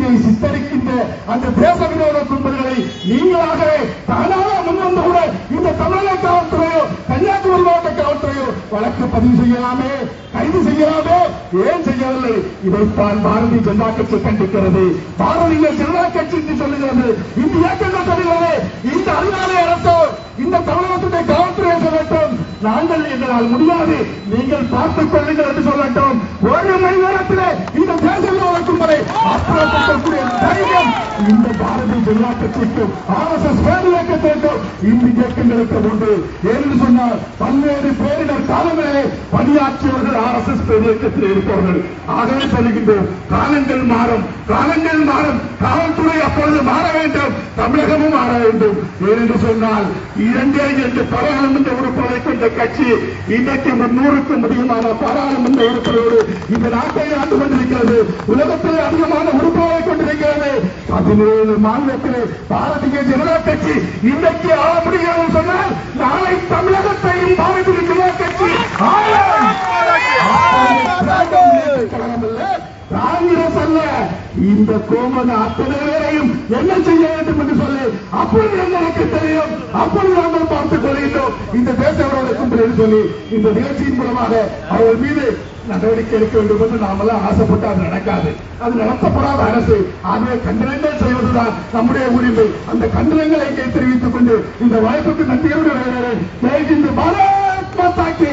கட்சியை சித்தரிக்கின்ற அந்த தேச விரோத கும்பல்களை நீங்களாகவே தானாக முன்வந்து கூட இந்த தமிழக காவல்துறையோ கன்னியாகுமரி மாவட்ட காவல்துறையோ வழக்கு பதிவு செய்யலாமே, கைது செய்யலாமே, ஏன் செய்யவில்லை? இதைத்தான் பாரதிய ஜனதா கட்சி கண்டிக்கிறது. பாரதிய ஜனதா கட்சி சொல்லுகிறது, இந்த இயக்கங்கள் சொல்லுகிறது, இந்த அதிகாரி அரசோ இந்த தமிழகத்துடைய காவல்துறை சொல்லட்டும், நாங்கள் எங்களால் முடியாது, நீங்கள் பார்த்துக் கொள்ளுங்கள் என்று சொல்லட்டும். ஒரு மணி நேரத்திலே இந்த தேச விரோத கும்பலை அப்புறப்படுத்தக்கூடிய தைரியம் இந்த பாரதிய ஜனதா கட்சிக்கும் RSS பேர் இயக்கத்திற்கும் இந்த இயக்கங்களுக்கு உண்டு. என்று சொன்னால் பல்வேறு பேரிடர் காலங்களிலே பணியாற்றியவர்கள் RSS பேர் இயக்கத்தில் இருப்பவர்கள். ஆகவே சொல்லுகின்றோம், காலங்கள் மாறும், காலங்கள் மாறும், காவல்துறை அப்பொழுது மாற வேண்டும், தமிழகமும் மாற வேண்டும். ஏனென்று சொன்னால் 2 பாராளுமன்ற உறுப்பினரை கொண்ட கட்சி இன்றைக்கு 300க்கும் அதிகமான பாராளுமன்ற உறுப்பினரோடு இந்த நாட்டை ஆண்டு கொண்டிருக்கிறது. உலகத்தில் அதிகமான உறுப்பினரை கொண்டிருக்கிறது. 17 மாநிலத்திலே பாரதிய ஜனதா கட்சி இன்றைக்கு ஆள முடிகிறது சொன்னால் நாளை தமிழகத்தையும் பாரதிய ஜனதா கட்சி காங்கிரஸ் அல்ல, இந்த கோமன அத்தனை பேரையும் என்ன செய்ய வேண்டும் என்று சொல்லி அப்பொழுது எங்களுக்கு தெரியும், அப்பொழுது நாங்கள் பார்த்துக் கொள்கின்றோம் இந்த தேச விரோத கும்பல் சொல்லி இந்த நிகழ்ச்சியின் மூலமாக அவர்கள் மீது நடவடிக்கை எடுக்க வேண்டும் என்று நாமெல்லாம் ஆசைப்பட்டு அது நடக்காது. அது நடத்தப்படாத அரசு. ஆகவே கண்டனங்கள் செய்வதுதான் நம்முடைய உரிமை. அந்த கண்டனங்களை இங்கே தெரிவித்துக் கொண்டு இந்த வாய்ப்புக்கு நன்றியோடு ஜெய்ஹிந்த், பாரத் மாதா கி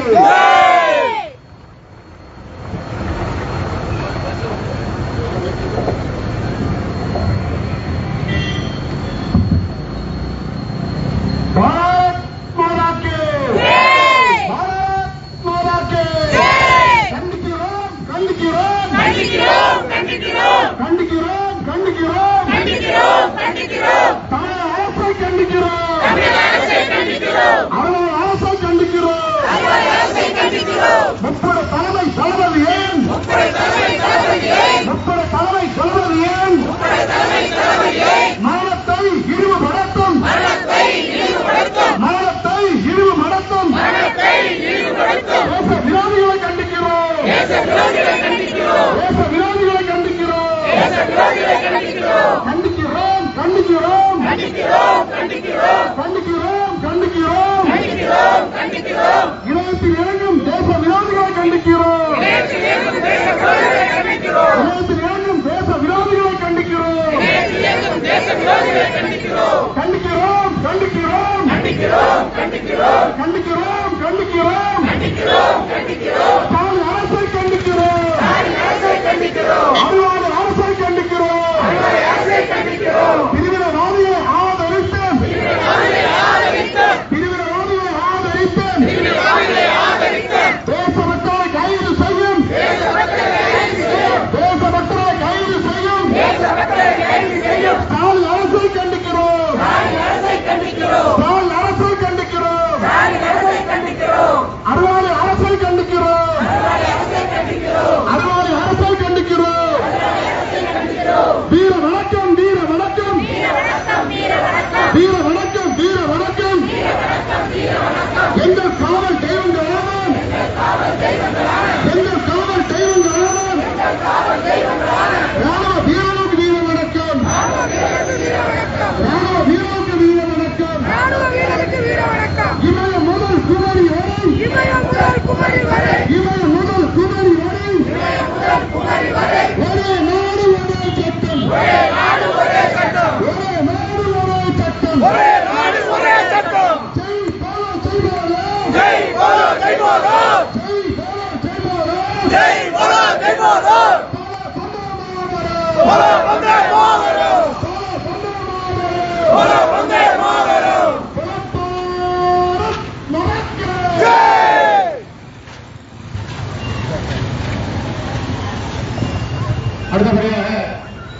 அடுத்தபடியாக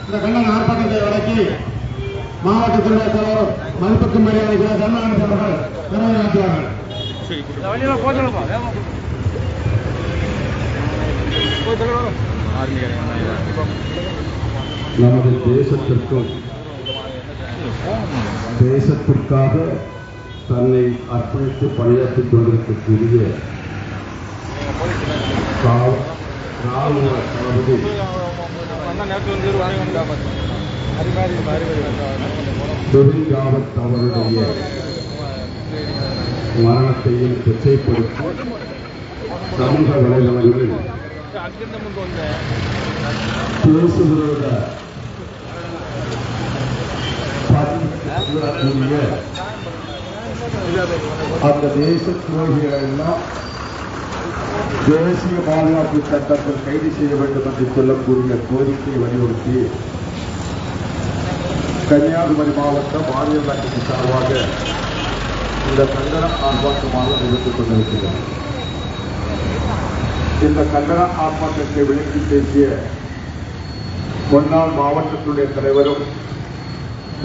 இந்த கண்டன ஆர்ப்பாட்டத்தை அடக்கி மாவட்ட துணை தலைவர் மதிப்புக்கு மரியாதை கருணாநிதி அவர்கள் நிறைவேற்றுவார்கள். நமது தேசத்திற்காக தன்னை அர்ப்பணித்து பணியாற்றிக் கொண்டிருக்கக்கூடிய ராணுவ தளபதி ராவத் அவருடைய மரணத்தையும் கொச்சைப்படுத்தி சமூக வலைதளங்களில் பேசுகிறத அந்த தேச துரோகிகள் எல்லாம் தேசிய பாதுகாப்பு சட்டத்தில் கைது செய்ய வேண்டும் என்று சொல்லக்கூடிய கோரிக்கையை வலியுறுத்தி கன்னியாகுமரி மாவட்ட மாநில கட்சி சார்பாக இந்த கண்டன ஆர்ப்பாட்டமாக நிகழ்த்திக் கொண்டிருக்கிறது. இந்த கண்டன ஆர்ப்பாட்டத்தை விளக்கி பேசிய முன்னாள் மாவட்டத்துடைய தலைவரும்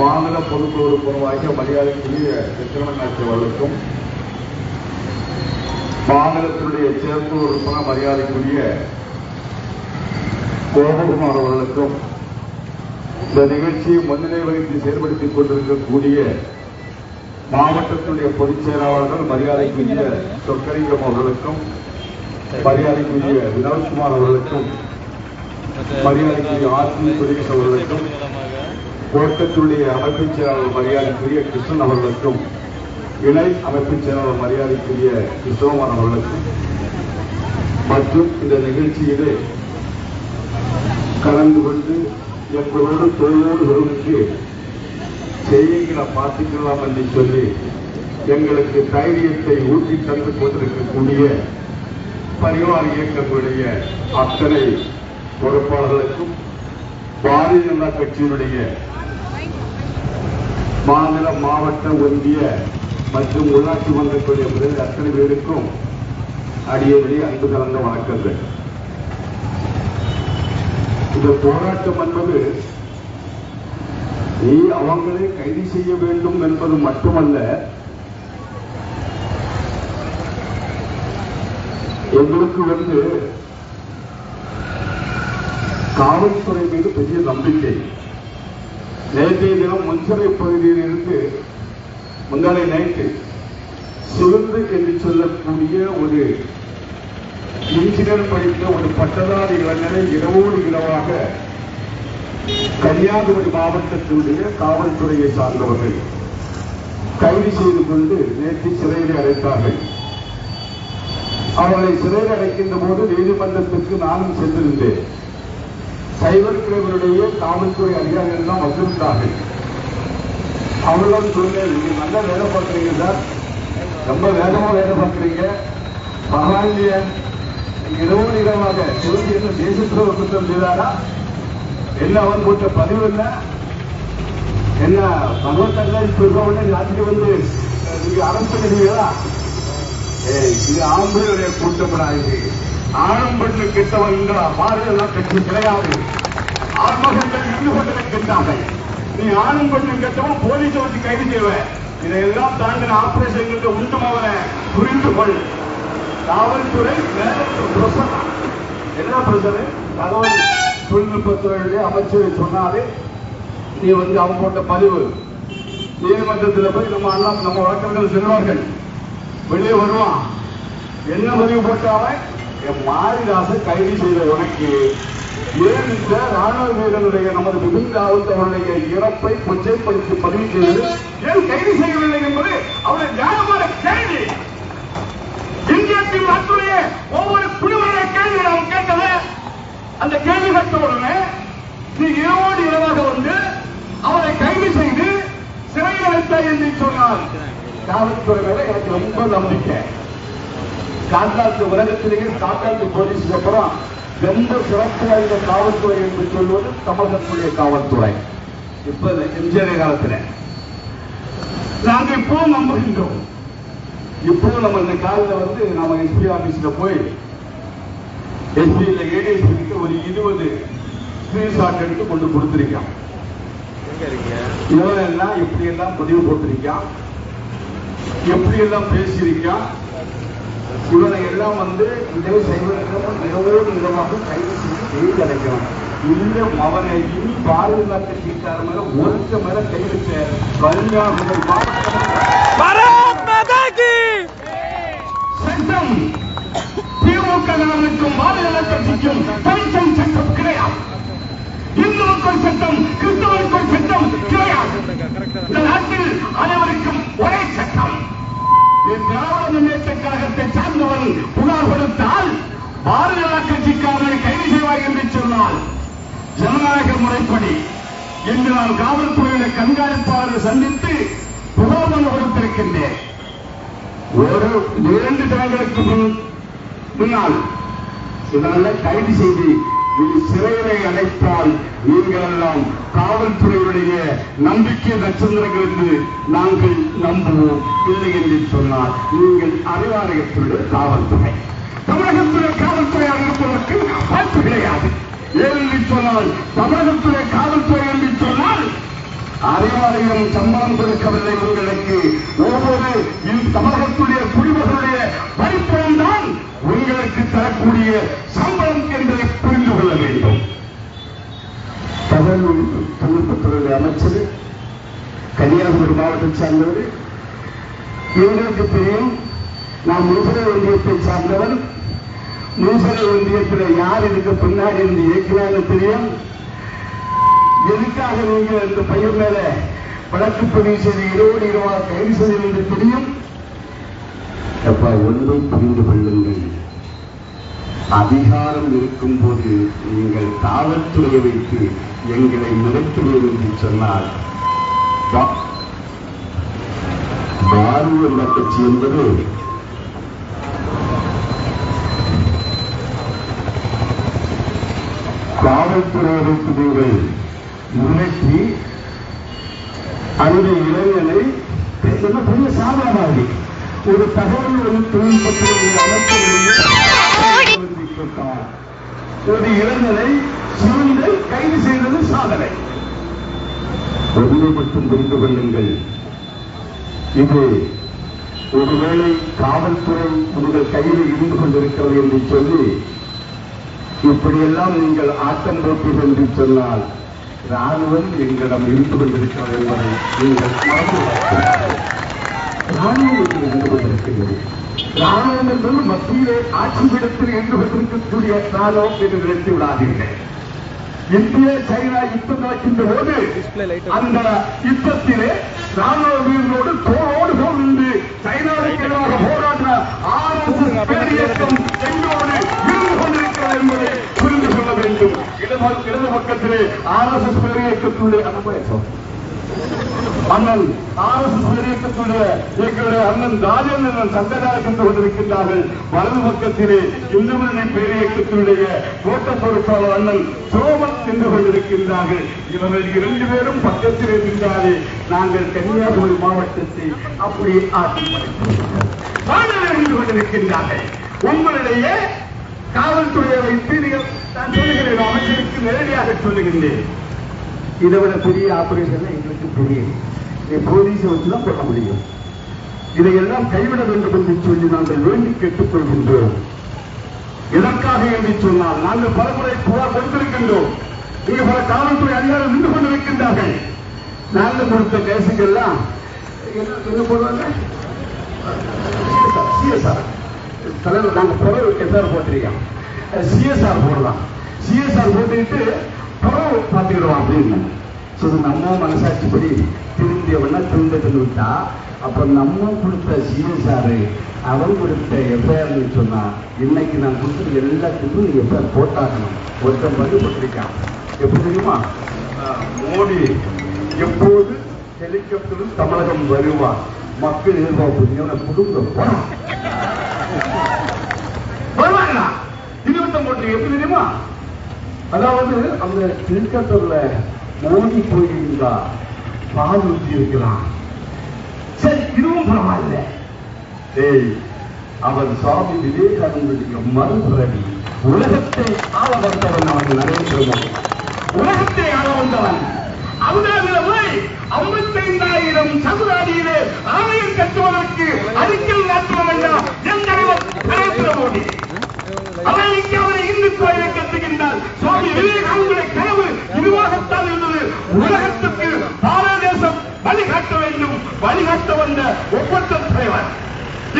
மாநில பொதுக்குழு உறுப்பினராகிய மரியாதைக்குரிய சக்கரவர்த்தி அவர்களுக்கும் மாநிலத்தினுடைய செயற்குழு உறுப்பினர் மரியாதைக்குரிய கோபகுமார் அவர்களுக்கும் இந்த நிகழ்ச்சியை முன்னிலை வகித்து செயல்படுத்திக் கொண்டிருக்கக்கூடிய மாவட்டத்துடைய பொதுச் செயலாளர்கள் மரியாதைக்குரிய சொக்கலிங்கம் அவர்களுக்கும் மரியாதைக்குரிய வினோத்குமார் அவர்களுக்கும் மரியாதைக்குரிய ஆர்த்தி சுரேஷ் அவர்களுக்கும் கோட்டத்துடைய அமைப்புச் செயலாளர் மரியாதைக்குரிய கிருஷ்ணன் அவர்களுக்கும் இணை அமைப்புச் செயலாளர் மரியாதைக்குரிய கிருஷ்ணகுமார் அவர்களுக்கும் மற்றும் இந்த நிகழ்ச்சியிலே கலந்து கொண்டு எங்களோடு தொழிலோடு வருவதற்கு செய்திகளை பார்த்துக்கலாம் என்று சொல்லி எங்களுக்கு தைரியத்தை ஊட்டி தந்து கொண்டிருக்கக்கூடிய பரிவார இயக்கங்களுடைய அத்தனை பொறுப்பாளர்களுக்கும் பாரதிய ஜனதா கட்சியினுடைய மாநில மாவட்ட ஒன்றிய மற்றும் உள்ளாட்சி மன்றத்துடைய முதல் அத்தனை பேருக்கும் அடியபடி அன்பு கலந்த வணக்கங்கள். இந்த போராட்டம் என்பது நீ அவங்களை கைது செய்ய வேண்டும் என்பது மட்டுமல்ல, எங்களுக்கு காவல்துறை மீது பெரிய நம்பிக்கை. நேற்றைய தினம் முன்சிறை பகுதியில் இருந்து முந்தானை நைட்டு சிவந்து என்று சொல்லக்கூடிய ஒரு இன்ஜினியர் படித்த ஒரு பட்டதாரி இளைஞரை இரவோடு இரவாக கன்னியாகுமரி மாவட்டத்தினுடைய காவல்துறையை சார்ந்தவர்கள் கைது செய்து கொண்டு நேற்று சிறையில் அடைத்தார்கள். அவர்களை சிறையில் அடைக்கின்ற போது நீதிமன்றத்திற்கு நானும் சென்றிருந்தேன். சைபர் கிரைமினுடைய காவல்துறை அதிகாரிகள் தான் வந்திருந்தார்கள். அவர்களும் சொன்னேன், நீங்க நல்ல வேலை பார்க்குறீங்க சார், ரொம்ப வேகமா வேலை பார்க்குறீங்க, பரவாயில்லையே, இரவோடு இரவாக சிவந்தி என்ன தேசத்துறவு குற்றம் செய்தாரா, என்ன அவன் போட்ட பதிவு என்ன பகவத்தல்ல இப்ப உடனே நாட்டுக்கு வந்து நீங்க அரசு பண்ணுவீங்களா? இது ஆம்பளுடைய கூட்டப்படாது, ஆடம்பட்டு கெட்டவங்களா பாரதிய கட்சி கிடையாது. ஆத்மகங்கள் இருந்து கொண்டிருக்கின்றார்கள். நீ ஆடம்பட்டு கெட்டவன் போலீஸை வச்சு கைது செய்வேன். இதையெல்லாம் தாண்டின ஆபரேஷன்களுக்கு உண்டும் அவனை புரிந்து கொள். காவல்துறை என்ன பிரச்சனை? தகவல் தொழில்நுட்பத்துறையுடைய அமைச்சர் சொன்னாலே நீ அவங்க போட்ட பதிவு நீதிமன்றத்தில் போய் நம்ம வழக்கறிஞர்கள் செல்வார்கள், வெளியே வருவான். என்ன பதிவு போட்டாவே என் மாரிதாசை கைது செய்த உனக்கு ஏன் இந்த ராணுவ வீரனுடைய நமது பிபின் ராவத் அவருடைய இறப்பை கொச்சைப்படுத்தி பதிவு செய்தது ஏன் கைது செய்யவில்லை என்பது அவருடைய நியாயமான கேள்வி. இந்தியத்தின் அத்துடைய ஒவ்வொரு குழுவினுடைய கேள்வி நாம் கேட்டது. அந்த கேள்வி கேட்ட உடனே நீ இரவோடு இரவாக வந்து அவரை கைது செய்து சிறையில் அடைத்தாய் என்று சொன்னார். காவல்துறை மேல எனக்கு ரொம்ப நம்பிக்கை. காட்டாற்று உலகத்திலேயே காட்டாற்று போலீஸுக்கு அப்புறம் ரொம்ப சிறப்பு வாய்ந்த காவல்துறை என்று சொல்வது தமிழகத்துடைய காவல்துறை. இப்ப எம்ஜிஆர் காலத்தில் நாங்கள் இப்போ நம்புகின்றோம். இப்போ நம்ம இந்த காலில் நம்ம எஸ்பி ஆபீஸ்ல போய் எஸ்பி இல்ல ஏடிஎஸ்பிக்கு ஒரு 20 ஸ்கிரீன்ஷாட் எடுத்து கொண்டு கொடுத்திருக்கான். இவன் எல்லாம் எப்படி எல்லாம் பதிவு போட்டிருக்கான், எப்படி எல்லாம் பேசியிருக்கான். இவனை எல்லாம் இதே சைவம் இரவோடு இரவாக கைது செய்து ஜெயில் அடைக்கணும். இன்னும் அவனை இனி பாரதிய ஜனதா கட்சிக்கார மேல ஒருத்த மேல கை வச்ச கன்னியாகுமரி சட்டம் திமுக நலனுக்கும் பாரதிய ஜனதா கட்சிக்கும் தனித்தனி சட்டம் கிடையாது. இந்துக்களுக்கு ஒரு சட்டம், கிறிஸ்தவருக்கு ஒரு சட்டம் கிடையாது. இந்த நாட்டில் அனைவருக்கும் ஒரே சட்டம். திராவிட முன்னேற்ற கழகத்தை சார்ந்தவன் புகார் கொடுத்தால் பாரதிய ஜனதா கட்சிக்காரரை கைது செய்வாய் என்று சொன்னால் ஜனநாயக முறைப்படி இன்று நான் காவல்துறையில கண்காணிப்பாளரை சந்தித்து புகார் மனு கொடுத்திருக்கின்றேன். ஒரு 2 தினங்களுக்கு முன்னால் இதெல்லாம் கைது செய்து சிறையிலே அடைத்தால் நீங்கள் எல்லாம் காவல்துறையுடைய நம்பிக்கை நட்சத்திரங்கள் என்று நாங்கள் நம்புவோம். இல்லை என்று சொன்னால் நீங்கள் அறிவாலயத்துடைய காவல்துறை, தமிழகத்துடைய காவல்துறையாக இருப்பதற்கு வாய்ப்பு கிடையாது. ஏனென்று சொன்னால் தமிழகத்துடைய காவல்துறை என்று சொன்னால் அறிவாலயம் சம்பளம் கொடுக்கவில்லை உங்களுக்கு. ஒவ்வொரு தமிழகத்துடைய குடிமகளுடைய வரிப்பணம் தான் உங்களுக்கு தரக்கூடிய சம்பளம் என்பதை புரிந்து கொள்ள வேண்டும். தகவல் தொழில்நுட்பத்துறை அமைச்சர் கன்னியாகுமரி மாவட்டத்தை சார்ந்தவர். எங்களுக்கு தெரியும், நான் முன்சரை ஒன்றியத்தை சார்ந்தவர். முன்சரை ஒன்றியத்தில் யார் இதுக்கு பின்னாடி இருந்து இயக்கினான்னு தெரியும். எதுக்காக நீங்கள் இந்த பையன் மேல வழக்கு பதிவு செய்து 20 கைது செய்வது என்று தெரியும். அப்பா, ஒன்றை புரிந்து கொள்ளுங்கள். அதிகாரம் இருக்கும் போது நீங்கள் காவல்துறையை வைத்து எங்களை நிறுத்துவது என்று சொன்னால் பாரதிய ஜனதா கட்சி என்பது காவல்துறையை வைத்து நீங்கள் முன்னேற்றி அந்த இளைஞனை பெரிய சாதனமாக ஒரு தகவல் தொழில்நுட்பத்துடைய அமைச்சர் ஒரு இளைஞனை சூழ்ந்து கைது செய்தது சாதனை. ஒன்றை மட்டும் புரிந்து கொள்ளுங்கள், இது ஒருவேளை காவல்துறை உங்கள் கையில் இருந்து கொண்டிருக்கிறது என்று சொல்லி இப்படியெல்லாம் நீங்கள் ஆட்டம் போட்டீர்கள் என்று சொன்னால் ராணுவம் எங்களிடம் இருந்து கொண்டிருக்கிறது என்பதை நீங்கள் ராணுவம் இருந்து கொண்டிருக்கிறது. ராணுவம் என்பது மத்தியிலே ஆட்சியிடத்தில் இருந்து கொண்டிருக்கக்கூடிய ராணுவம் என்று நினைத்து விடாதீர்கள். இந்திய சைனா யுத்தம் நடக்கின்ற போது அந்த யுத்தத்திலே ராணுவ வீரர்களோடு தோளோடு தோல் நின்று சைனாவுக்கு எதிராக போராடின RSS பேரியக்கம் எங்களோடு இருந்து கொண்டிருக்கிறது என்பதை புரிந்து கொள்ள வேண்டும். இடது பக்கத்திலே RSS பேரியக்கத்துடைய அண்ணன் RSS பேரியக்கத்துடைய எங்களுடைய அண்ணன் ராஜேந்திரன் சங்கராக சென்று கொண்டிருக்கின்றார்கள். வலது பக்கத்திலே இந்து முன்னணி பேரியக்கத்தினுடைய கோட்ட பொறுப்பாளர் அண்ணன் சோமன் சென்று கொண்டிருக்கின்றார்கள். இவர்கள் 2 பேரும் பக்கத்திலே நின்றாலே நாங்கள் கன்னியாகுமரி மாவட்டத்தை அப்படியே ஆட்சி நின்று கொண்டிருக்கின்றார்கள். உங்களுடைய காவல்துறையை வைத்து நான் சொல்லுகிறேன், அமைச்சருக்கு நேரடியாக சொல்லுகின்றேன். இதை விட பெரிய ஆபரேஷன் எங்களுக்கு புரியும். போலீஸை வச்சுதான் பண்ண முடியும். இதையெல்லாம் கைவிட வேண்டும் என்று சொல்லி நாங்கள் வேண்டி கேட்டுக்கொள்கின்றோம். எதற்காக என்று சொன்னால் நாங்கள் பலமுறை புகார் கொடுத்திருக்கின்றோம். இங்கு பல காவல்துறை அதிகாரிகள் நின்று கொண்டிருக்கின்றார்கள். நாங்கள் கொடுத்த கேசுக்கெல்லாம் என்ன போடுவாங்க, சிஎஸ்ஆர் தலைவர் நாங்கள் புறவு எஸ்ஆர் போட்டிருக்கோம், சிஎஸ்ஆர் போடலாம். சிஎஸ்ஆர் போட்டுக்கிட்டு புறவு பார்த்துக்கிடுவோம் அப்படின்னு சொல்லி நம்ம மனசாட்சிப்படி திருந்தியவனா திருந்தட்டு விட்டா அப்புறம் நம்ம கொடுத்த சிஎஸ்ஆர் அவன் கொடுத்த எஃப்ஐஆர்னு சொன்னா இன்னைக்கு நான் கொடுத்தது எல்லாத்துக்கும் எஃப்ஐஆர் போட்டாகணும். ஒருத்தன் பதில் போட்டிருக்கான். எப்படி தெரியுமா, மோடி எப்போது ஹெலிகாப்டரும் தமிழகம் வருவார், மக்கள் எதிர்பார்ப்பு குடும்பம் வருவாங்களா திருவத்தம் போட்டு எப்படி தெரியுமா, அதாவது அந்த ஹெலிகாப்டர்ல மோடி போயிருந்தா பால் ஊற்றி இருக்கலாம். சரி, இதுவும் பரவாயில்ல. அவன் சுவாமி விவேகானந்தனுடைய மறுபிறவி. உலகத்தை ஆள வந்தவன் அவன் நரேந்திர மோடி. உலகத்தை ஆள வந்தவன். அபுதாபியில போய் 55,000 சதுர அடியிலே ஆலயம் கட்டுவதற்கு அடிக்கல் நாட்டுவோம் என்றால் என் தலைவர் நரேந்திர மோடி. அமெரிக்காவிலே இந்துத்துவ இயக்கத்துகின்றார் சுவாமி விவேகானந்தனுடைய கனவு இதுவாகத்தான் இருந்தது. உலகத்துக்கு பாரத தேசம் வழிகாட்ட வேண்டும். வழிகாட்ட வந்த ஒப்பந்த தலைவர்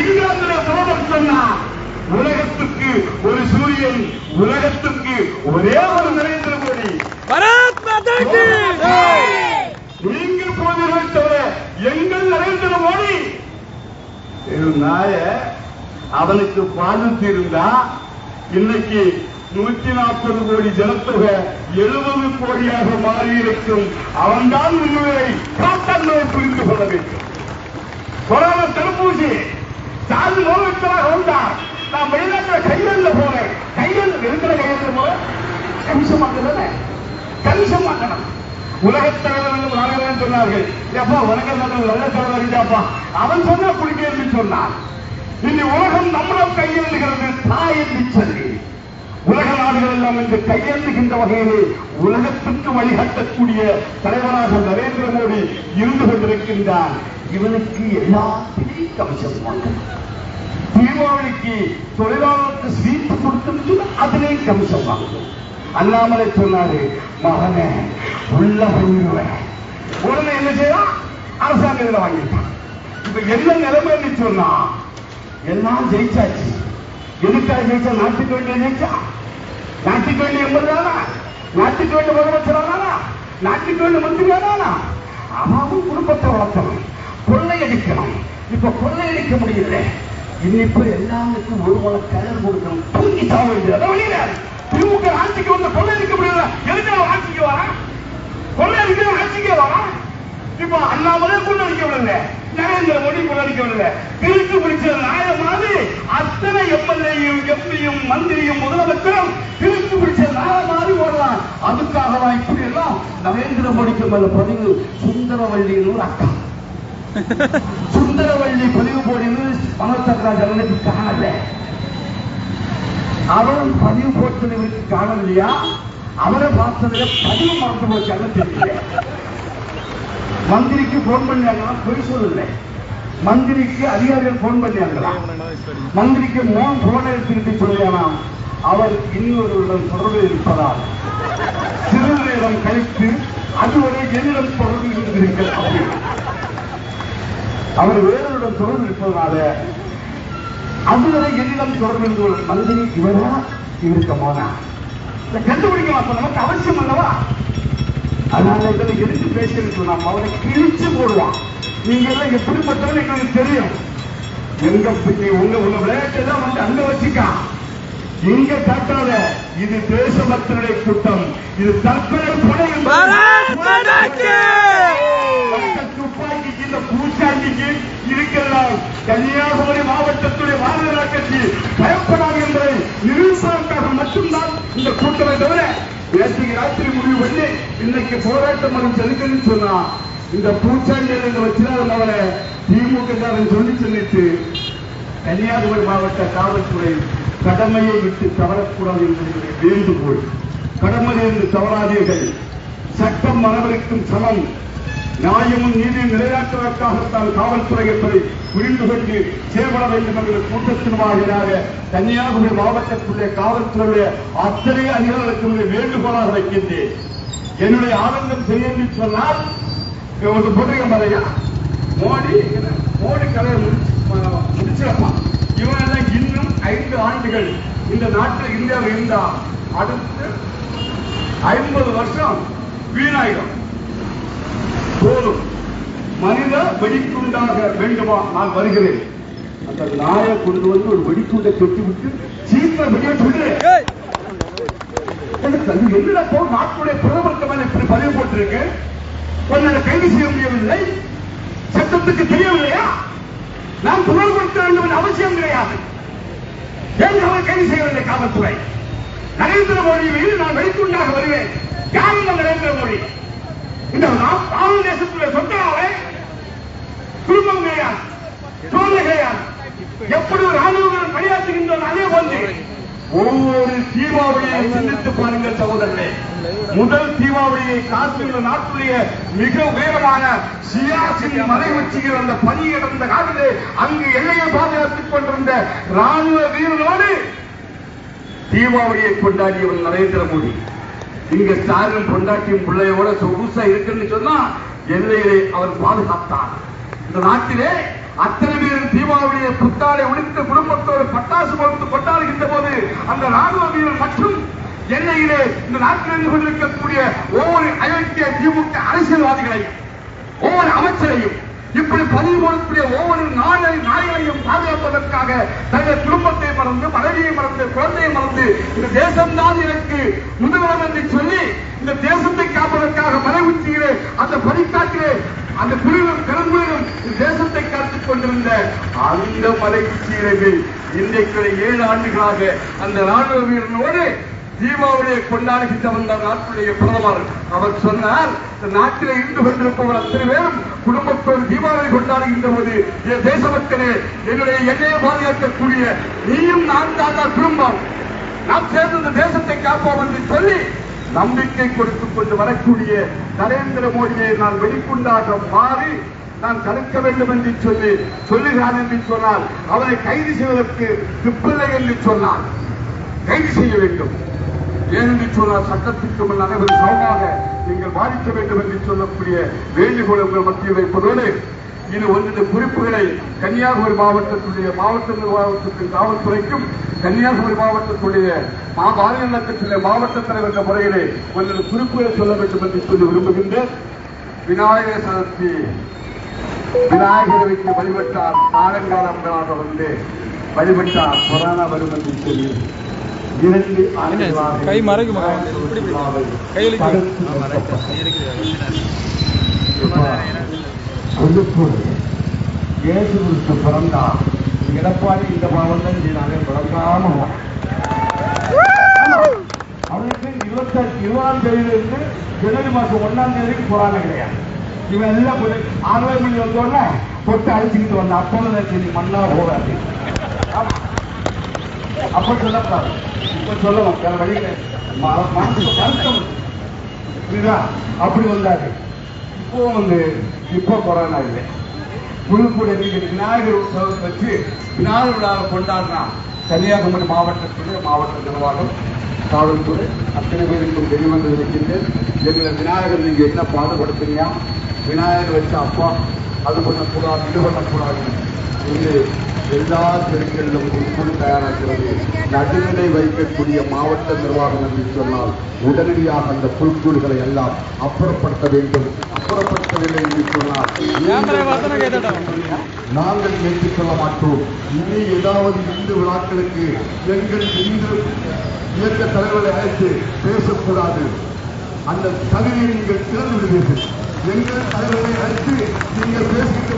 இங்கிலாந்திலே பிரதமர் சொன்னார், உலகத்துக்கு ஒரு சூரியன், உலகத்துக்கு ஒரே ஒரு நரேந்திர மோடி. நீங்கள் போவீர்கள் தவிர எங்கள் நரேந்திர மோடி நாய அவனுக்கு பாதித்து இருந்தா இன்னைக்கு 140 கோடி ஜனத்தொகை 70 கோடியாக மாறியிருக்கும். அவன்தான் உண்மையை காட்டங்களை புரிந்து கொள்ள வேண்டும். கொரோனா தடுப்பூசி சார்ஜ் நோய்களாக வந்தார். நான் வெளிநாட்டில் கையெழுந்த போறேன். கையெழுந்து இருக்கிற கையெழுந்து போற கமிஷமாக்கல கமிஷமாக்கணும். உலகத் தலைவர் நாங்கள் சொன்னார்கள். எப்பா உலக நல்ல தலைவர் இல்லப்பா அவன் சொன்னா குடிக்க என்று சொன்னான். இனி உலகம் நம்மளும் கையெழுந்துகிறது தாய் என்று சொல்லி உலக நாடுகள் எல்லாம் இன்று கையெழுந்துகின்ற வகையில் உலகத்திற்கு வழிகாட்டக்கூடிய தலைவராக நரேந்திர மோடி இருந்து கொண்டிருக்கின்றார். இவனுக்கு எல்லாத்திலையும் கமிஷன் வாங்கணும். தீபாவளிக்கு தொழிலாளருக்கு ஸ்வீட் கொடுத்து அதிலே கமிஷன் வாங்கணும். அண்ணாமலை சொன்னாரு மகனே உள்ள போயிருவேன். உடனே என்ன செய்யலாம் அரசாங்கத்தில் வாங்கிட்டான். இப்ப என்ன நிலைமை சொன்னா எல்லாம் ஜெயிச்சாச்சு. எதுக்காக ஜெயிச்சா? நாட்டுக்கு வேண்டிய ஜெயிச்சா? நாட்டுக்கு வேண்டிய 80 தானா? நாட்டுக்கு வேண்டிய முதலமைச்சர் தானா? நாட்டுக்கு வேண்டிய மந்திரி தானா? அவன் குடும்பத்தை வளர்க்கணும், கொள்ளையடிக்கணும். இப்ப கொள்ளையடிக்க முடியல. இன்னைக்கு எல்லாருக்கும் ஒரு மலை கலர் கொடுக்கணும். தூங்கி சாக வேண்டியது. திமுக ஆட்சிக்கு வந்து கொள்ளையடிக்க முடியல. எதுக்கு ஆட்சிக்கு வர? கொள்ளையடிக்க ஆட்சிக்கே வர. இப்ப அண்ணாமலே கொள்ளடிக்க விடல, நரேந்திர மோடி கொள்ளடிக்க விடல. திருட்டு பிடிச்ச நாய மாதிரி அத்தனை எம்எல்ஏயும் எம்பியும் மந்திரியும் முதலமைச்சரும் திருட்டு பிடிச்ச நாய மாதிரி ஓடலாம். அதுக்காகதான் இப்படி எல்லாம் நரேந்திர மோடிக்கு மேல பதிவு சுந்தரவள்ளின்னு ஒரு அக்கா. சுந்தரவள்ளி பதிவு போடுன்னு மனோஜராஜ் அவனுக்கு காணல. அவன் பதிவு போட்டதுக்கு காணலையா? அவரை பார்த்ததுல பதிவு மறந்து போச்சாலும் தெரியல. மந்திரிக்கு போன் பண்ணாங்களா? பொய் சொல்லல. மந்திரிக்கு அதிகாரிகள் போன் பண்ணாங்களா? மந்திரிக்கு போன் எடுத்துக்கிட்டு சொல்லியானாம் அவர் இன்னொருவருடன் தொடர்பு இருப்பதால் சிறிது நேரம் கழித்து அதுவரை என்னிடம் தொடர்பு இருந்தீர்கள் அப்படின்னு அவர் வேறொருடன் தொடர்பு இருப்பதனால அதுவரை என்னிடம் தொடர்பு இருந்தவர் மந்திரி இவரா இவருக்கு மோனா கண்டுபிடிக்கலாம். நமக்கு அவசியம் அல்லவா? அதனால இதில் எதுக்கு பேசுறது? நம்ம அவனை கிழிச்சு போடுவான். நீங்க எல்லாம் எப்படிப்பட்டவன்னு எங்களுக்கு தெரியும். உங்க விளையாட்டு தான் வந்து அங்க வச்சுக்கா, இங்க காட்டாத. இது தேசபக்தனுடைய கூட்டம். இது தற்கொலை கொலை. துப்பாக்கிக்கு இந்த பூச்சாண்டிக்கு இருக்கலாம். கன்னியாகுமரி மாவட்டத்துடைய பாரதிய கட்சி பயப்படாது என்பதை நிரூபணக்காக மட்டும்தான் இந்த கூட்டமை தவிர நேற்றைக்கு ராத்திரி முடிவு பண்ணி இன்னைக்கு போராட்டம் மனம் செலுக்கணும்னு சொன்னா இந்த பூச்சாண்டியில் வச்சிடாத அவரை திமுக சொல்லிட்டு கன்னியாகுமரி மாவட்ட காவல்துறை கடமையை விட்டு தவறக்கூடாது என்பது வேண்டுகோள். கடமையிலிருந்து தவறாதீர்கள். சட்டம் அனைவருக்கும் சமம். நியாயமும் நீதியும் நிலைநாட்டுவதற்காகத்தான் காவல்துறை என்பதை புரிந்து கொண்டு செயல்பட வேண்டும் என்ற கூட்டத்தின் வாயிலாக கன்னியாகுமரி மாவட்டத்துடைய காவல்துறையுடைய அத்தனை அதிகாரிகளுக்கு வேண்டுகோளாக வைக்கின்றேன். என்னுடைய ஆனந்தம் செய்ய சொன்னால் போட்டிருக்க மாதிரியா மோடி கலையை முடிச்சிடப்பான். இவனெல்லாம் இன்னும் 5 ஆண்டுகள் இந்த நாட்டில் இந்தியாவில் இருந்தா அடுத்து 50 வருஷம் வீணாயிடும். போதும். மனித வெடிக்குண்டாக வேண்டுமா? நான் வருகிறேன். அந்த நாயை கொண்டு வந்து ஒரு வெடிக்குண்டை தொட்டி விட்டு சீக்கிரம் வெளியே சொல்றேன். என்னடா போ நாட்டுடைய பிரதமருக்கு மேல இப்படி பதிவு போட்டிருக்கு. உன்னை கைது செய்ய முடியவில்லை. சட்டத்துக்கு தெரியவில்லையா? நாம் புகழ்படுத்த வேண்டும் என்ற அவசியம் கிடையாது. ஏன் அவர் கைது செய்யவில்லை காவல்துறை? நரேந்திர மோடி மீது நான் வெடிக்குண்டாக வருவேன். யார் இந்த நரேந்திர மோடி? இந்த ஆளும் தேசத்துடைய சொந்தமாவே குடும்பம் கிடையாது, சோழ கிடையாது. எப்படி ஒரு ராணுவம் பணியாற்றுகின்றோம் அதே போன்று ஒவ்வொரு தீபாவளியை சிந்தித்து பாருங்கள் சகோதரர்களே. முதல் தீபாவளியை காத்துள்ள நாட்டுடைய மிக உயரமான சியாசின் மலை உச்சியில் அந்த பணி இடந்த காட்டிலே அங்கு எல்லையை பாதுகாத்துக் கொண்டிருந்த ராணுவ வீரனோடு தீபாவளியை கொண்டாடியவன் நரேந்திர மோடி. இங்க ஸ்டாலின் கொண்டாட்டியும் பிள்ளையோட சொகுசா இருக்குன்னு சொன்னா எல்லையை அவர் பாதுகாத்தார். இந்த நாட்டிலே அத்தனை பேரும் தீபாவளியை புத்தாடை உடுத்த குடும்பத்தோடு பட்டாசு கொடுத்து கொண்டாடுகின்ற போது அந்த ராணுவ வீரர் மற்றும் எல்லையிலே இந்த நாட்டில் இருந்து கொண்டிருக்கக்கூடிய ஒவ்வொரு அயோக்கிய திமுக அரசியல்வாதிகளையும் ஒவ்வொரு அமைச்சரையும் இப்படி பதிவு கொடுக்கக்கூடிய ஒவ்வொரு நாடுகளையும் பாதுகாப்பதற்காக தங்கள் குடும்பத்தை மறந்து மனைவியை மறந்து குழந்தையை மறந்து இந்த தேசம்தான் எனக்கு முதல்வர் என்று சொல்லி இந்த தேசத்தை காப்பதற்காக மலை உச்சியிலே அந்த பனிக்காட்டிலே அந்த குழுவும் பெருங்குழுவும் தேசத்தை காத்துக் கொண்டிருந்த அந்த மலை உச்சியிலே இன்றைக்கு 7 ஆண்டுகளாக அந்த ராணுவ வீரனோடு தீபாவளியை கொண்டாடுகின்ற வந்த நாட்டுடைய பிரதமர் அவர் சொன்னார், நாட்டிலே இருந்து கொண்டிருப்பவர் அத்தனை பேரும் குடும்பத்தோடு தீபாவளி கொண்டாடுகின்ற போது தேச மக்களே என்னுடைய எல்லையை பாதுகாக்கக்கூடிய நீயும் நான் தான் குடும்பம், நாம் சேர்ந்து இந்த தேசத்தை காப்போம் என்று சொல்லி நம்பிக்கை கொடுத்துக் கொண்டு வரக்கூடிய நரேந்திர மோடியை நான் வெளிக்குண்டாக மாறி நான் தடுக்க வேண்டும் என்று சொல்லுகிறான் என்று சொன்னால் அவரை கைது செய்வதற்கு திப்பில்லை என்று சொன்னார். கைது செய்ய வேண்டும் ஏனென்று சொன்னால் சட்டத்திற்கு முன் அனைவரும் சமமாக நீங்கள் பாதிக்க வேண்டும் என்று சொல்லக்கூடிய வேண்டுகோளை உங்கள் மத்தியில் வைப்பதோடு இது ஒன்றிய குறிப்புகளை கன்னியாகுமரி மாவட்ட நிர்வாகத்தின் காவல்துறைக்கும் கன்னியாகுமரி மாவட்டத்துடைய பாரதிய கட்சியிலே மாவட்ட தலைவர் என்ற முறையிலே ஒன்றிய குறிப்புகளை சொல்ல வேண்டும் என்று சொல்லி விரும்புகின்றேன். விநாயகர் சதுர்த்தி விநாயகரை வைத்து வழிபட்டார் காலங்காலங்களாக வந்து வழிபட்டார் கொரோனா வரும் என்று சொல்லி 2 ஆண்டுகளாக கை மறைக்கும் இயேசுவுக்கு பிறந்தார். எடப்பாடி இந்த பாவம் தான் செய்தாங்க பிறக்காம அவனுக்கு 20ஆம் தேதியிலிருந்து ஜனவரி மாசம் 1ஆம் தேதிக்கு கொரோனா கிடையாது. இவன் எல்லாம் 6 மணி வந்தோடனே பொட்டு அழிச்சுக்கிட்டு வந்த அப்போது மண்ணா போகாது அப்ப சொல்லக்கூடாது. இப்ப சொல்லணும் வேற வழியில அப்படி வந்தாரு. இப்போ கொரோனா இல்லை. புதுக்குடி விநாயகர் உற்சவத்தை வச்சு விநாயகர் விழாவை கொண்டாடுனா கன்னியாகுமரி மாவட்டத்துடைய மாவட்ட நிர்வாகம் காவல்துறை அத்தனை பேருக்கும் வெளிவந்து இருக்கின்றேன். எங்களை விநாயகர் நீங்க என்ன பாடுபடுத்துறீங்க, விநாயகர் வச்ச அப்பா அது பண்ணக்கூடாது இது பண்ணக்கூடாது என்று எல்லா தெருக்களிலும் உட்கொண்டு தயாராகிறது. நடுநிலை வைக்கக்கூடிய மாவட்ட நிர்வாகம் என்று சொன்னால் உடனடியாக அந்த புல்கூடுகளை எல்லாம் அப்புறப்படுத்த வேண்டும். அப்புறப்படுத்தவில்லை என்று சொன்னால் நாங்கள் ஏற்றுக்கொள்ள மாட்டோம். இனி ஏதாவது இந்து விழாக்களுக்கு எங்கள் இந்து இயக்க தலைவர்களை அழைத்து பேசக்கூடாது. அந்த தகுதியை நீங்கள் திறந்து விடுவீர்கள். எங்கள் தலைவர்களை அழைத்து நீங்கள் பேசுகின்ற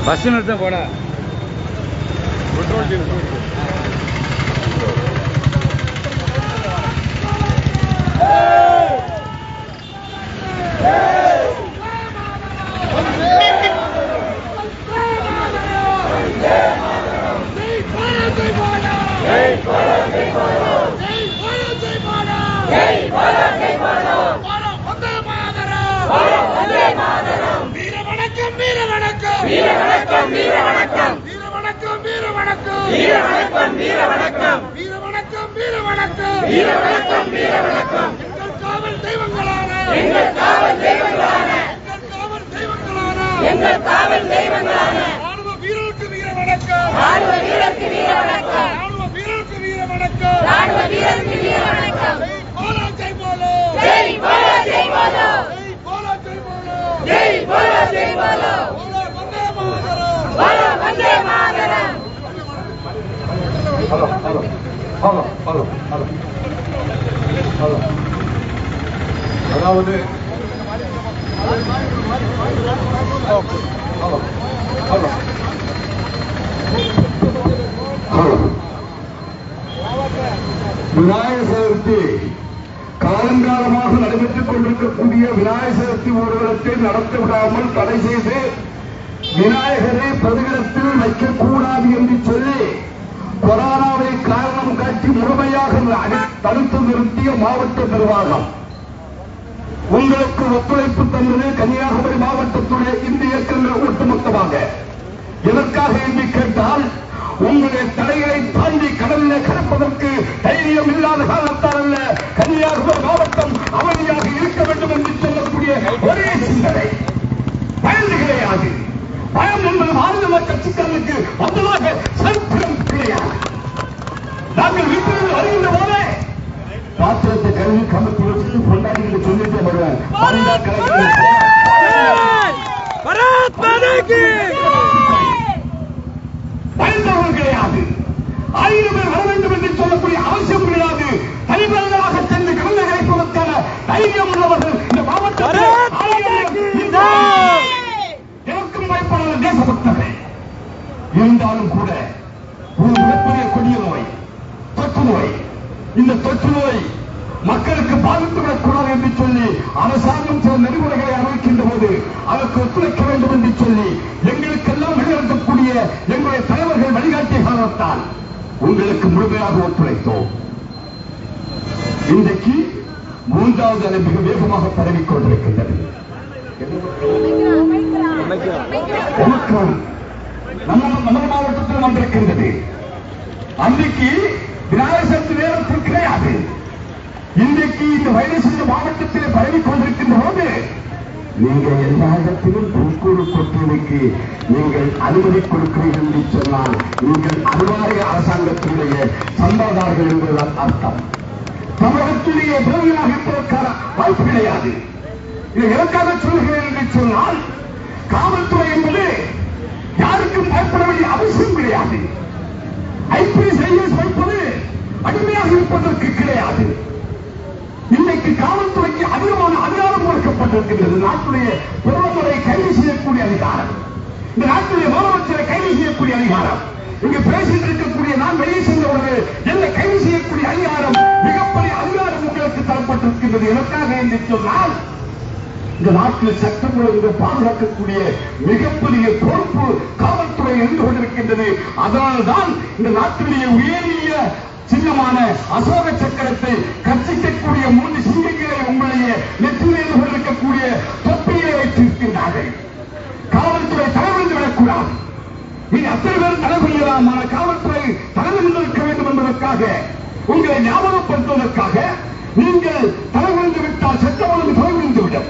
பஸ் நிறுத்த போட அதாவது விநாயகர் சதுர்த்தி காலங்காலமாக நடைபெற்றுக் கொண்டிருக்கக்கூடிய விநாயகர் சதுர்த்தி ஊர்வலத்தை நடத்த விடாமல் தடை செய்து விநாயகரை பொதுவிடத்தில் வைக்கக்கூடாது என்று சொல்லி கொரோனாவை காரணம் காட்டி முழுமையாக தடுத்து நிறுத்திய மாவட்ட நிர்வாகம் உங்களுக்கு ஒத்துழைப்பு தந்தது கன்னியாகுமரி மாவட்டத்துடைய இந்த இயக்கங்கள் ஒட்டுமொத்தமாக. எதற்காக என்று கேட்டால் உங்களுடைய தலைகளை தாண்டி கடலில் கடப்பதற்கு தைரியம் இல்லாத காலத்தால் அல்ல, கன்னியாகுமரி மாவட்டம் அமைதியாக இருக்க வேண்டும் என்று சொல்லக்கூடிய ஒரே சிந்தனை. பயந்து கிடையாது. பயம் என்பது மாநில கட்சிக்காரர்களுக்கு வந்ததாக சரித்திரம் கிடையாது. நாங்கள் வீட்டில் வருகின்ற போதே பாத்திரத்தை கல்வி கமத்தி வச்சு கொண்டாடி சொல்லிட்டு வருவேன். பயந்தவர்கள் கிடையாது. 1000 பேர் வர வேண்டும் என்று சொல்லக்கூடிய அவசியம் கிடையாது. தனிமனிதராக சென்று கடலை அழைப்பதற்கான தைரியம் உள்ளவர்கள் இந்த மாவட்டத்தில் எனக்கும் பயப்படாத தேசபக்தர்கள் இருந்தாலும் கூட ஒரு மிகப்பெரிய கொடிய நோய் தொற்று நோய். இந்த தொற்று நோய் மக்களுக்கு பாதித்துவிடக் கூடாது என்று சொல்லி அரசாங்கம் சில நெறிமுறைகளை அறிவிக்கின்ற போது அதற்கு ஒத்துழைக்க வேண்டும் என்று சொல்லி எங்களுக்கெல்லாம் வழிநடத்தக்கூடிய எங்களுடைய தலைவர்கள் வழிகாட்டிய காரணத்தால் உங்களுக்கு முழுமையாக ஒத்துழைத்தோம். இன்றைக்கு 3வது அலை மிக வேகமாக பரவிக் கொண்டிருக்கின்றது. நம்ம மாவட்டத்தில் வந்திருக்கின்றது. அன்றைக்கு விநாயகர் சதுர்த்தி நேரத்தில் கிடையாது. இன்றைக்கு இந்த வைரஸ் இந்த மாவட்டத்தில் பரவிக் கொண்டிருக்கின்ற போது நீங்கள் எல்லா இடத்திலும் பொற்கூறு கொட்டுவதற்கு நீங்கள் அனுமதி கொடுக்கிறீர்கள் என்று சொன்னால் நீங்கள் அனிவாரிய அரசாங்கத்தினுடைய சம்பளதாரர்கள் என்பதுதான் அர்த்தம். தமிழகத்திலேயே விரோதியாக இருப்பதற்கான வாய்ப்பு கிடையாது. இதை எதற்காக சொல்கிறேன் என்று சொன்னால் காவல்துறை என்பது யாருக்கும் பயப்பட வேண்டிய அவசியம் கிடையாது. ஐபிஎஸ் ஐஏஎஸ் வைப்பது அடிமையாக இருப்பதற்கு கிடையாது. இன்றைக்கு காவல்துறைக்கு அதிகமான அதிகாரம் கொடுக்கப்பட்டிருக்கின்றது. நாட்டுடைய பிரதமரை கைது செய்யக்கூடிய அதிகாரம், இந்த நாட்டுடைய முதலமைச்சரை கைது செய்யக்கூடிய அதிகாரம், இங்கு பேசிட்டு இருக்கக்கூடிய நான் வெளியே சென்றவர்கள் என்னை கைது செய்யக்கூடிய அதிகாரம், மிகப்பெரிய அதிகாரம் உங்களுக்கு தரப்பட்டிருக்கின்றது. எதற்காக என்று சொன்னால் இந்த நாட்டில் சட்டம் ஒழுங்கு பாதுகாக்கக்கூடிய மிகப்பெரிய பொறுப்பு காவல்துறை இருந்து கொண்டிருக்கின்றது. அதனால்தான் இந்த நாட்டிலேயே உயரிய சின்னமான அசோக சக்கரத்தை கட்சிக்கக்கூடிய 3 சிங்கங்களை உங்களுடைய நெற்றியில் கொண்டிருக்கக்கூடிய தொப்பியை வைத்திருக்கின்றார்கள். காவல்துறை தலைவர்கள் விடக்கூடாது. நீ அத்தனை பேர் தலைவர்களான காவல்துறை தலைவர்கள் இருக்க வேண்டும் என்பதற்காக உங்களை ஞாபகப்படுத்துவதற்காக நீங்கள் தலைவர்கள் விட்டால் சட்டம் ஒழுங்கு தலைவரிந்துவிடும்.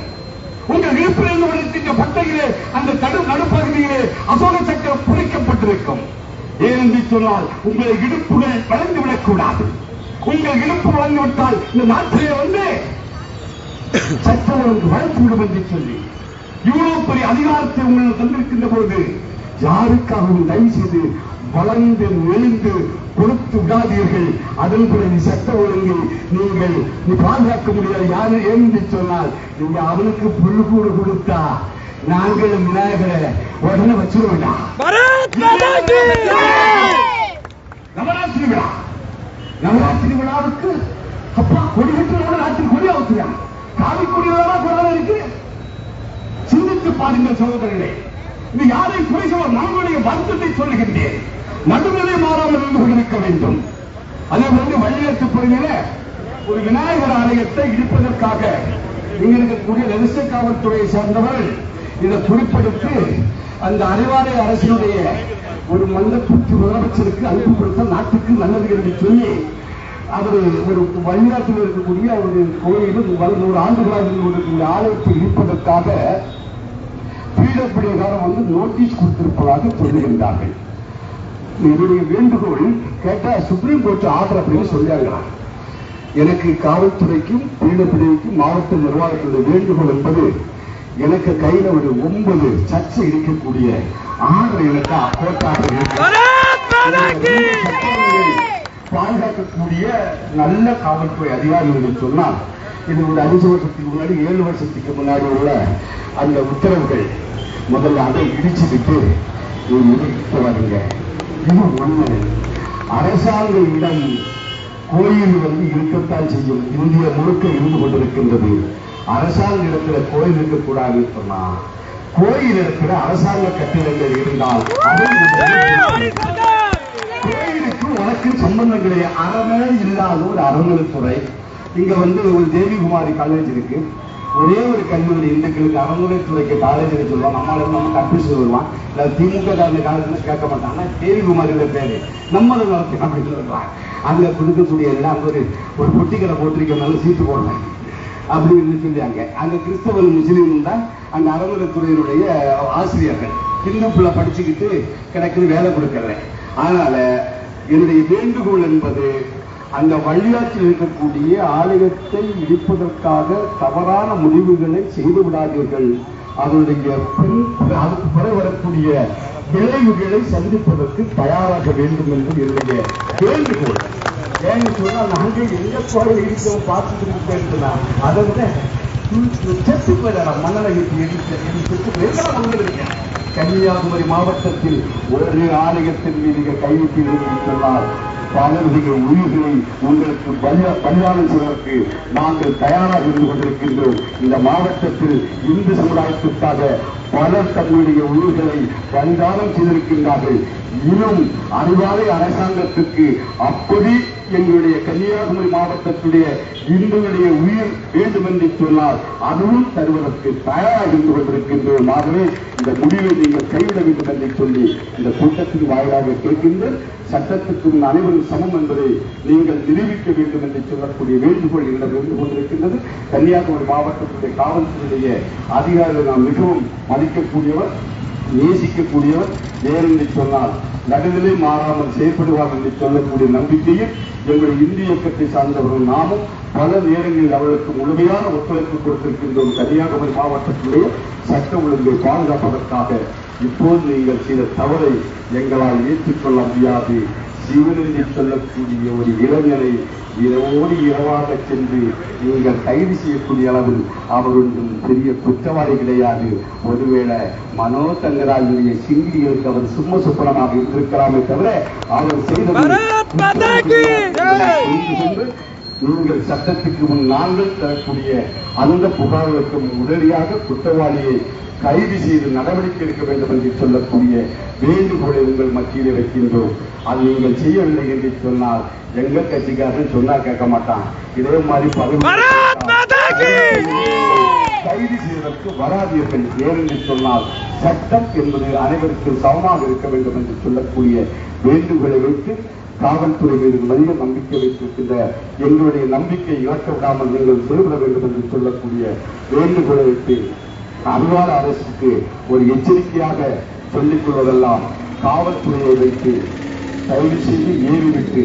உங்கள் விழுப்பிலிருந்து வருகின்ற பட்டையிலே அந்த நடுப்பகுதியிலே அசோக சக்கரம் பொறிக்கப்பட்டிருக்கும். ஏனென்று சொன்னால் உங்களை இடுப்புகள் வளர்ந்துவிடக் கூடாது. உங்கள் இடுப்பு வளர்ந்துவிட்டால் இந்த நாட்டிலே வந்து சட்டம் ஒழுங்கு வளர்ந்துவிடும் என்று சொல்லி இவ்வளவு பெரிய அதிகாரத்தை உங்களுக்கு தந்திருக்கின்ற போது யாருக்காகவும் தயவு செய்து வளர்ந்து நெளிந்து கொடுத்து விடாதீர்கள். அதன் பிறகு சட்ட ஒழுங்கை நீங்கள் பாதுகாக்க முடியாது. யாரு ஏன்னு சொன்னால் நீங்க அவனுக்கு புல்லு கூடு கொடுத்தா நாங்களும் விநாயகரை உடனே வச்சிருவோம்டா. நவராத்திரி விழா, நவராத்திரி விழாவுக்கு அப்பா கொடி கட்டுறோட நாட்டில் கொடி அவுத்துறான். காவி கொடி கூடாது இருக்கு. சிந்தித்து பாருங்கள் சகோதரர்களே. இது யாரை குறை சொல்ல நம்மளுடைய வருத்தத்தை சொல்லுகின்றேன். நடுநிலை மாறாமல் இருந்து கொண்டிருக்க வேண்டும். அதே போன்று வள்ளியத்து பகுதியில ஒரு விநாயகர் ஆலயத்தை இடிப்பதற்காக இங்க இருக்கக்கூடிய ரகசிய காவல்துறையை சேர்ந்தவர்கள் இதை குறிப்பிட்டு அந்த அறிவாலய அரசினுடைய ஒரு மண்டபத்திற்கு முதலமைச்சருக்கு அனுப்பி கொடுத்த நாட்டுக்கு நல்லது என்று சொல்லி அவர் ஒரு வழிநாட்டில் இருக்கக்கூடிய ஒரு கோயிலும் 100 ஆண்டுகளாக இருக்கக்கூடிய ஆலயத்தை இடிப்பதற்காக பீடப்பிடிகாரம் வந்து நோட்டீஸ் கொடுத்திருப்பதாக சொல்லுகின்றார்கள். என்னுடைய வேண்டுகோள் கேட்டா சுப்ரீம் கோர்ட் ஆர்டர் அப்படின்னு சொல்லியாங்க. எனக்கு காவல்துறைக்கும் பீடப்பிடிக்கும் மாவட்ட நிர்வாகத்துடைய வேண்டுகோள் என்பது எனக்கு கையில ஒரு 9 சர்ச்சை இருக்கக்கூடிய ஆர்டர் எனக்கு கோர்ட்டாக பாதுகாக்கக்கூடிய நல்ல காவல்துறை அதிகாரிகள் என்று சொன்னால் இது ஒரு 5 வருஷத்துக்கு முன்னாடி 7 வருஷத்துக்கு முன்னாடி உள்ள அந்த உத்தரவுகள் முதல்ல அதை இடிச்சுக்கிட்டு வரீங்க. இது ஒண்ணு. அரசாங்க இடம் கோயில் இருக்கத்தான் செய்யும். இந்திய முழுக்க இருந்து கொண்டிருக்கின்றது. அரசாங்க இடத்துல கோயில் இருக்கக்கூடாது சொன்னா, கோயில் இடத்துல அரசாங்க கட்டிடங்கள் இருந்தால் கோயிலுக்கு உனக்கு சம்பந்தம் கிடையாது. அறமே இல்லாத ஒரு அறநிலைத்துறை. இங்க ஒரு தேவிகுமாரி காலேஜ் இருக்கு. ஒரே ஒரு கல்லூரி இந்துக்களுக்கு அறநிலைத்துறைக்கு காலேஜ் சொல்லுவாங்க. நம்ம கன்ஃபியூஸ் வருவான். இல்ல திமுக காலேஜ் கேட்க மாட்டாங்க. தேவிகுமாரியோட பேரு நம்மள நடத்தி அப்படின்னு சொல்றாங்க. அங்க கொடுக்கக்கூடிய எல்லாம் ஒரு பொட்டிக்கடை போட்டிருக்கனால சீட்டு போடுறாங்க அப்படின்னு சொல்லியாங்க. அங்க கிறிஸ்தவன் முஸ்லீம் தான் அந்த அறநிலைத்துறையினுடைய ஆசிரியர்கள். இன்னும் பிள்ளை படிச்சுக்கிட்டு கிடைக்குது, வேலை கொடுக்கல. அதனால என்னுடைய வேண்டுகோள் என்பது, அந்த வழியாற்றில் இருக்கக்கூடிய ஆலயத்தை இடிப்பதற்காக தவறான முடிவுகளை செய்து விடாதீர்கள். அதனுடைய அதுக்கு பிறகு வரக்கூடிய விளைவுகளை சந்திப்பதற்கு தயாராக வேண்டும் என்று என்னுடைய வேண்டுகோள். ஏன்னு சொன்னா, நாங்கள் எங்க கோயில் இருக்கிறோம் பார்த்துட்டு இருக்கிறோம். அதை விட செத்து போயிடலாம். மன்னனை இருக்கேன். கன்னியாகுமரி மாவட்டத்தில் ஒரு ஆலயத்தின் மீது கைவிட்டீர்கள் சொன்னால் பலருடைய உயிர்களை உங்களுக்கு பலியானம் செய்வதற்கு நாங்கள் தயாராக இருந்து கொண்டிருக்கின்றோம். இந்த மாவட்டத்தில் இந்து சமுதாயத்திற்காக பலர் தங்களுடைய உயிர்களை பலிதானம் செய்திருக்கின்றார்கள். இன்னும் அறிவாலை அரசாங்கத்துக்கு அப்படி எங்களுடைய கன்னியாகுமரி மாவட்டத்துடைய இந்துடைய உயிர் வேண்டும் என்று சொன்னால் அதுவும் தருவதற்கு தயாராக இருந்து கொண்டிருக்கின்றோம். ஆகவே இந்த முடிவை நீங்கள் கைவிட வேண்டும் என்று சொல்லி இந்த கூட்டத்தின் வாயிலாக கேட்கின்ற சட்டத்துக்கு அனைவரும் சமம் என்பதை நீங்கள் நிரூபிக்க வேண்டும் என்று சொல்லக்கூடிய வேண்டுகோள் என்னிடம் இருந்து கொண்டிருக்கின்றது. கன்னியாகுமரி மாவட்டத்துடைய காவல்துறையுடைய அதிகாரிகள் நாம் மிகவும் மதிக்கக்கூடியவர், நேசிக்கக்கூடியவர். ஏனென்று சொன்னால் நடுநிலை மாறாமல் செயல்படுவார் என்று சொல்லக்கூடிய நம்பிக்கையில் எங்களுடைய இந்திய இயக்கத்தை சார்ந்தவர்கள் நாமும் பல நேரங்களில் அவர்களுக்கு முழுமையான ஒத்துழைப்பு கொடுத்திருக்கின்றோம். கன்னியாகுமரி மாவட்டத்துடைய சட்ட ஒழுங்கை பாதுகாப்பதற்காக இப்போது நீங்கள் செய்த தவறை எங்களால் ஏற்றுக்கொள்ள முடியாது. சிவன் என்று சொல்லக்கூடிய ஒரு இளைஞரை இரவோடு இரவாக சென்று நீங்கள் கைது செய்யக்கூடிய அளவில் அவர் ஒன்றும் பெரிய குற்றவாளி கிடையாது. ஒருவேளை மனோ தங்கராஜுடைய சிங்கிகளுக்கு அவர் சும்ம சுப்பனமாக இருந்திருக்கலாமே தவிர அவர் செய்த நீங்கள் சட்டத்துக்கு முன் நாங்கள் தரக்கூடிய அந்த புகார்களுக்கு உடனடியாக குற்றவாளியை கைது செய்து நடவடிக்கை எடுக்க வேண்டும் என்று சொல்லக்கூடிய வேண்டுகோளை உங்கள் மத்தியிலே வைக்கின்றோம். அது நீங்கள் செய்யவில்லை என்று சொன்னால் எங்கள் கட்சிக்காரன் சொன்னா கேட்க மாட்டான். இதே மாதிரி கைது செய்வதற்கு வராதீர்கள். ஏனென்று சொன்னால் சட்டம் என்பது அனைவருக்கும் சமமாக இருக்க வேண்டும் என்று சொல்லக்கூடிய வேண்டுகோளை வைத்து காவல்துறை மீது மனித நம்பிக்கை வைத்திருக்கின்ற எங்களுடைய நம்பிக்கை இழக்க விடாமல் நீங்கள் செயல்பட வேண்டும் என்று சொல்லக்கூடிய வேண்டுகோளை வைத்து அறிவாள அரசுக்கு ஒரு எச்சரிக்கையாக சொல்லிக் கொள்வதெல்லாம், காவல்துறையை வைத்து கைது செய்து ஏறிவிட்டு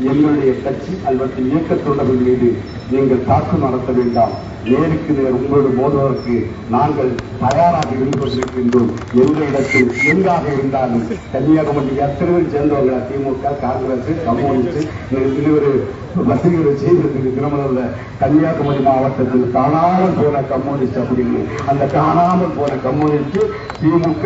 எங்களுடைய கட்சி அல்லது இயக்க தொண்டர்கள் மீது நீங்கள் தாக்கு நடத்த வேண்டாம். நேருக்கு நேர் உங்களோடு மோதுவதற்கு நாங்கள் தயாராக இருந்து கொண்டிருக்கின்றோம். எந்த இடத்தில் எங்காக இருந்தாலும் கன்னியாகுமரி எத்தனை பேர் சேர்ந்தவர்கள், திமுக, காங்கிரஸ், கம்யூனிஸ்ட் ஒரு வசதிகளை செய்திருக்கு. திருமணம்ல கன்னியாகுமரி மாவட்டத்தில் காணாமல் போன கம்யூனிஸ்ட் அப்படின்னு, அந்த காணாமல் போன கம்யூனிஸ்ட், திமுக,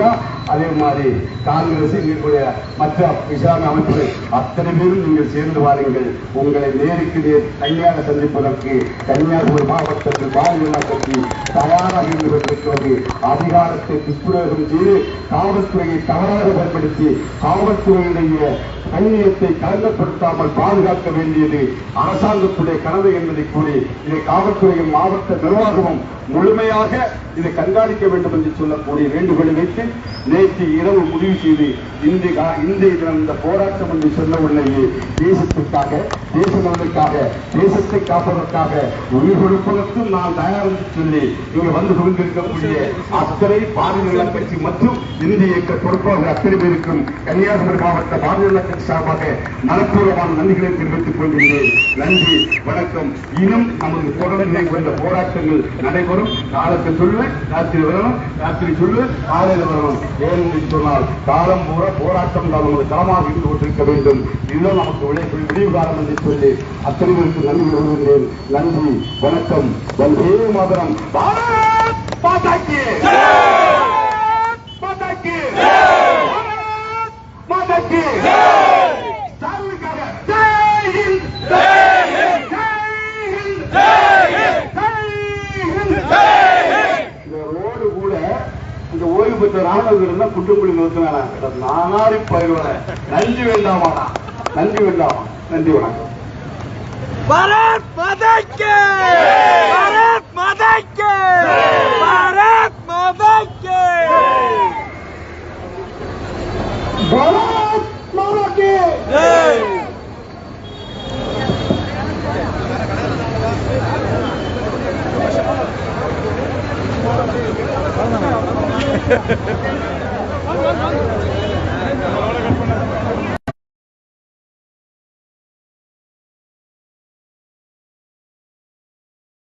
அதே மாதிரி காங்கிரஸ், எங்களுடைய மற்ற இஸ்லாமிய அமைப்புகள் அத்தனை பேரும் நீங்கள் சேர்ந்து வாருங்கள். உங்களை நேருக்கு நேர் தனியாக சந்திப்பதற்கு கன்னியாகுமரி மாவட்டத்தில் பாரதிய ஜனதா கட்சி தயாராக இருந்து கொண்டிருக்கிறது. அதிகாரத்தை துஷ்பிரயோகம் செய்து காவல்துறையை தவறாக பயன்படுத்தி காவல்துறையுடைய கண்ணியத்தை களங்கப்படுத்தாமல் பாதுகாக்க வேண்டியது அரசாங்கத்துடைய கனவு என்பதை கூறி இதை காவல்துறையின் மாவட்ட நிர்வாகமும் முழுமையாக இதை கண்காணிக்க வேண்டும் என்று சொல்லக்கூடிய வேண்டுகோளை வைத்து நேற்று இரவு முடிவு செய்து இன்றைய தினம் இந்த போராட்டம் என்று சொல்லவில்லையே, தேசத்துக்காக, தேச நலனுக்காக, தேசத்தை காப்பதற்காக உயிர் கொடுப்பதற்கும் நான் தயார் என்று சொல்லி இங்கு வந்து கொண்டிருக்கக்கூடிய அத்தனை பாரதிய ஜனதா கட்சி மற்றும் இந்திய இயக்க பொறுப்பாளர்கள் அத்தனை பேருக்கும் கன்னியாகுமரி மாவட்ட பாரதிய ஜனதா கட்சி சார்பாக மனப்பூர்வமான நன்றிகளை தெரிவித்துக் கொள்கிறேன். நன்றி, வணக்கம். இன்னும் நமது தொடர்ந்து கொண்ட போராட்டங்கள் நடைபெறும். காலத்தை சொல்லுவேன், ராத்திரி வரணும், ராத்திரி சொல்லுவேன், காலையில் வரணும். ஏனென்று சொன்னால் காலம் பூரா போராட்டம் தான் நமது களமாக இருந்து கொண்டிருக்க வேண்டும். இதுதான் நமக்கு விடிவு காலம் என்று சொல்லி அத்தனை பேருக்கு நன்றி கொள்கிறேன். நன்றி, வணக்கம். வந்தே மாதரம். பாரத் மாதா கி ஜெய். மாதாக்கு ஸ்டாலினுக்காக ஜெய் ஹிந்த், ஜெய் ஹிந்த், ஜெய் ஹிந்த், ஜெய் ஹிந்த், ஜெய் ஹிந்த். இந்த ரோடு கூட இந்த ஓய்வு பெற்ற ராணுவர்கள் தான் குற்றப்புள்ளி நிறுத்தினாங்க. நானாரி பயிர்வன நன்றி வேண்டாமாடா, நன்றி வேண்டாமா. நன்றி, வணக்கம். भारत माता के, भारत माता के, भारत माता के, भारत माता के जय।